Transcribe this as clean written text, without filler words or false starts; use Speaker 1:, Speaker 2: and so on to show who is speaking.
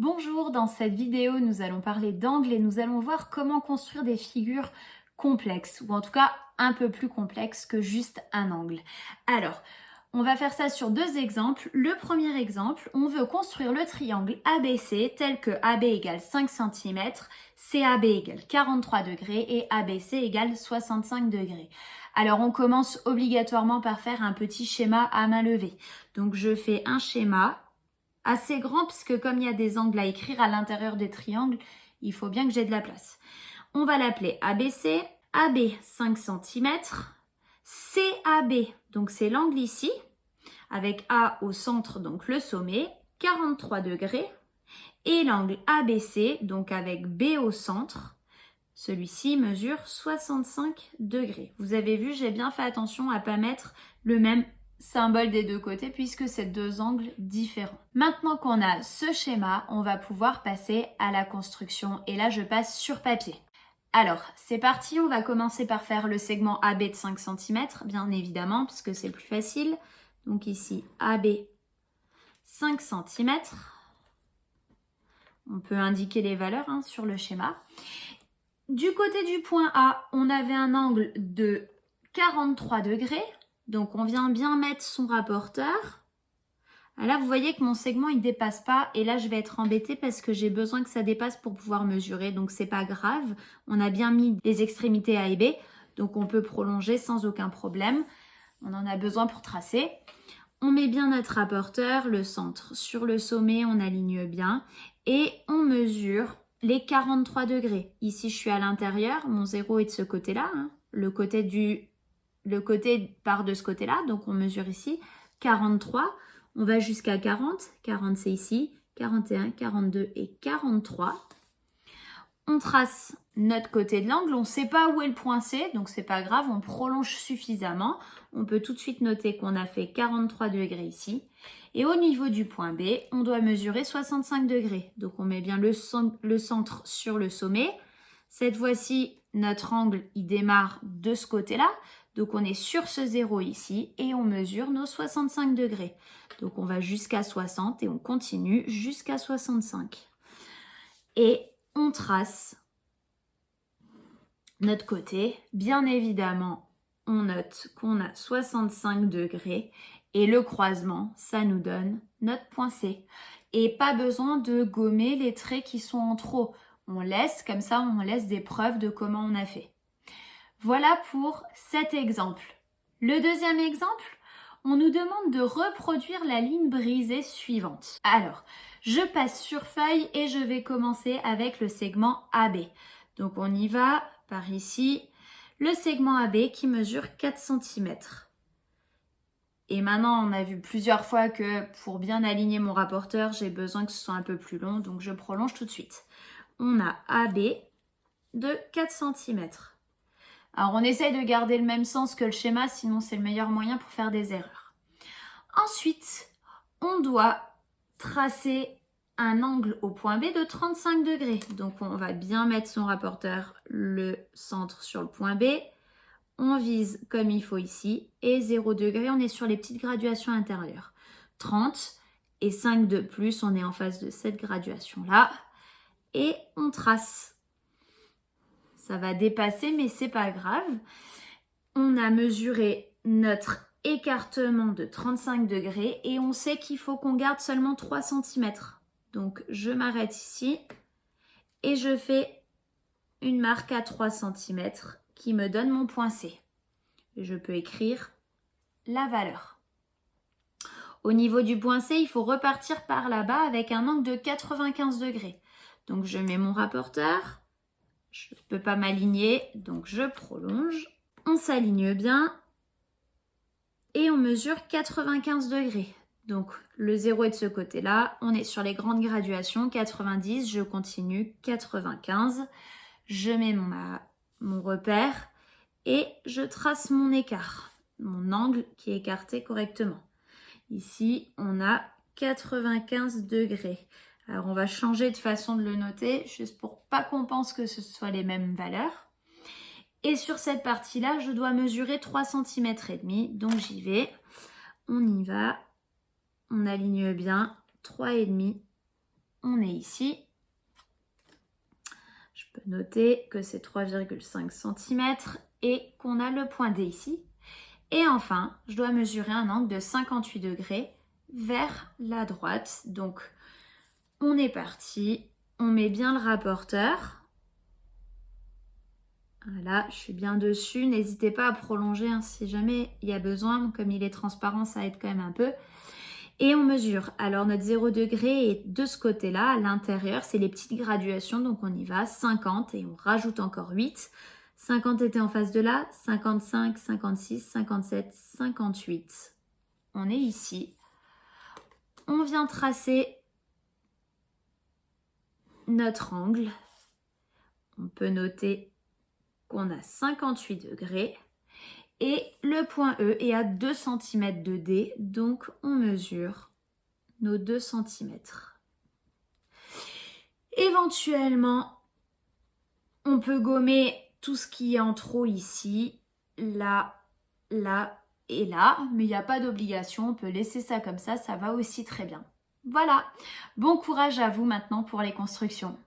Speaker 1: Bonjour, dans cette vidéo, nous allons parler d'angles et nous allons voir comment construire des figures complexes, ou en tout cas un peu plus complexes que juste un angle. Alors, on va faire ça sur deux exemples. Le premier exemple, on veut construire le triangle ABC tel que AB égale 5 cm, CAB égale 43 degrés et ABC égale 65 degrés. Alors, on commence obligatoirement par faire un petit schéma à main levée. Donc, je fais un schéma assez grand puisque comme il y a des angles à écrire à l'intérieur des triangles, il faut bien que j'ai de la place. On va l'appeler ABC, AB 5 cm, CAB, donc c'est l'angle ici, avec A au centre, donc le sommet, 43 degrés, et l'angle ABC, donc avec B au centre, celui-ci mesure 65 degrés. Vous avez vu, j'ai bien fait attention à ne pas mettre le même symbole des deux côtés puisque c'est deux angles différents. Maintenant qu'on a ce schéma, on va pouvoir passer à la construction et là je passe sur papier. Alors c'est parti, on va commencer par faire le segment AB de 5 cm, bien évidemment puisque c'est le plus facile. Donc ici AB 5 cm. On peut indiquer les valeurs sur le schéma. Du côté du point A, on avait un angle de 43 degrés. Donc, on vient bien mettre son rapporteur. Là, vous voyez que mon segment, il ne dépasse pas. Et là, je vais être embêtée parce que j'ai besoin que ça dépasse pour pouvoir mesurer. Donc, c'est pas grave. On a bien mis les extrémités A et B. Donc, on peut prolonger sans aucun problème. On en a besoin pour tracer. On met bien notre rapporteur, le centre sur le sommet, on aligne bien. Et on mesure les 43 degrés. Ici, je suis à l'intérieur. Mon 0 est de ce côté-là. Le côté part de ce côté-là, donc on mesure ici 43, on va jusqu'à 40, 40 c'est ici, 41, 42 et 43. On trace notre côté de l'angle, on ne sait pas où est le point C, donc c'est pas grave, on prolonge suffisamment. On peut tout de suite noter qu'on a fait 43 degrés ici. Et au niveau du point B, on doit mesurer 65 degrés. Donc on met bien le centre sur le sommet. Cette fois-ci, notre angle, il démarre de ce côté-là. Donc, on est sur ce 0 ici et on mesure nos 65 degrés. Donc, on va jusqu'à 60 et on continue jusqu'à 65. Et on trace notre côté. Bien évidemment, on note qu'on a 65 degrés et le croisement, ça nous donne notre point C. Et pas besoin de gommer les traits qui sont en trop. On laisse, comme ça, on laisse des preuves de comment on a fait. Voilà pour cet exemple. Le deuxième exemple, on nous demande de reproduire la ligne brisée suivante. Alors, je passe sur feuille et je vais commencer avec le segment AB. Donc, on y va par ici. Le segment AB qui mesure 4 cm. Et maintenant, on a vu plusieurs fois que pour bien aligner mon rapporteur, j'ai besoin que ce soit un peu plus long. Donc, je prolonge tout de suite. On a AB de 4 cm. Alors, on essaye de garder le même sens que le schéma, sinon c'est le meilleur moyen pour faire des erreurs. Ensuite, on doit tracer un angle au point B de 35 degrés. Donc, on va bien mettre son rapporteur, le centre sur le point B. On vise comme il faut ici. Et 0 degré, on est sur les petites graduations intérieures. 30 et 5 de plus, on est en face de cette graduation-là. Et on trace. Ça va dépasser, mais c'est pas grave. On a mesuré notre écartement de 35 degrés et on sait qu'il faut qu'on garde seulement 3 cm. Donc, je m'arrête ici et je fais une marque à 3 cm qui me donne mon point C. Je peux écrire la valeur. Au niveau du point C, il faut repartir par là-bas avec un angle de 95 degrés. Donc, je mets mon rapporteur. Je ne peux pas m'aligner, donc je prolonge. On s'aligne bien et on mesure 95 degrés. Donc, le 0 est de ce côté-là. On est sur les grandes graduations, 90. Je continue, 95. Je mets mon repère et je trace mon écart, mon angle qui est écarté correctement. Ici, on a 95 degrés. Alors, on va changer de façon de le noter, juste pour pas qu'on pense que ce soit les mêmes valeurs. Et sur cette partie-là, je dois mesurer 3 cm et demi. Donc, j'y vais. On y va. On aligne bien 3,5 on est ici. Je peux noter que c'est 3,5 cm et qu'on a le point D ici. Et enfin, je dois mesurer un angle de 58 degrés vers la droite. Donc, on est parti. On met bien le rapporteur. Voilà, je suis bien dessus. N'hésitez pas à prolonger hein, si jamais il y a besoin. Comme il est transparent, ça aide quand même un peu. Et on mesure. Alors, notre 0 degré est de ce côté-là. À l'intérieur, c'est les petites graduations. Donc, on y va. 50 et on rajoute encore 8. 50 était en face de là. 55, 56, 57, 58. On est ici. On vient tracer notre angle. On peut noter qu'on a 58 degrés. Et le point E est à 2 cm de D. Donc, on mesure nos 2 cm. Éventuellement, on peut gommer tout ce qui est en trop ici, là, là et là. Mais il n'y a pas d'obligation. On peut laisser ça comme ça va aussi très bien. Voilà. Bon courage à vous maintenant pour les constructions.